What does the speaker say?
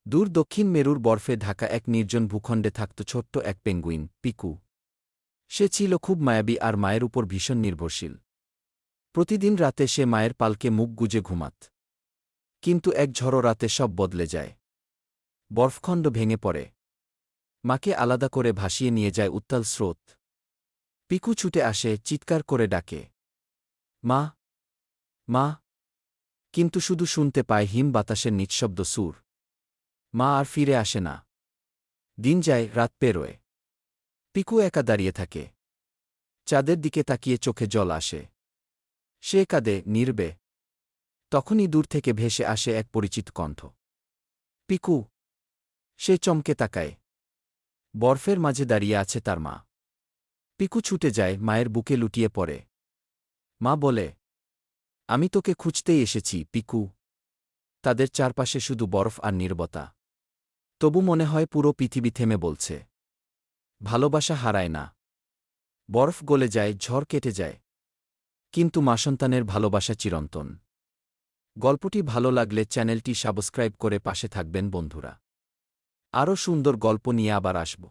দূর দক্ষিণ মেরুর বরফে ঢাকা এক নির্জন ভূখণ্ডে থাকত ছোট্ট এক পেঙ্গুইন, পিকু। সে ছিল খুব মায়াবী আর মায়ের উপর ভীষণ নির্ভরশীল। প্রতিদিন রাতে সে মায়ের পালকে মুখ গুজে ঘুমাত। কিন্তু এক ঝড়ো রাতে সব বদলে যায়। বরফখণ্ড ভেঙে পড়ে। মাকে আলাদা করে ভাসিয়ে নিয়ে যায় উত্তাল স্রোত। পিকু ছুটে আসে, চিৎকার করে ডাকে, মা, মা। কিন্তু শুধু শুনতে পায় হিম বাতাসের নিঃশব্দ সুর। মা আর ফিরে আসে না। দিন যায়, রাত পেরোয়। পিকু একা দাঁড়িয়ে থাকে। চাঁদের দিকে তাকিয়ে চোখে জল আসে। সে কাঁদে, নীরবে। তখনই দূর থেকে ভেসে আসে এক পরিচিত কণ্ঠ। পিকু। সে চমকে তাকায়। বরফের মাঝে দাঁড়িয়ে আছে তার মা। পিকু ছুটে যায়, মায়ের বুকে লুটিয়ে পড়ে। মা বলে, আমি তোকে খুঁজতেই এসেছি, পিকু। তাদের চারপাশে শুধু বরফ আর নীরবতা। তবু মনে হয় পুরো পৃথিবী থেমে বলছে, ভালোবাসা হারায় না। বরফ গলে যায়, ঝড় কেটে যায়। কিন্তু মা সন্তানের ভালোবাসা চিরন্তন। গল্পটি ভালো লাগলে চ্যানেলটি সাবস্ক্রাইব করে পাশে থাকবেন বন্ধুরা। আরও সুন্দর গল্প নিয়ে আবার আসব।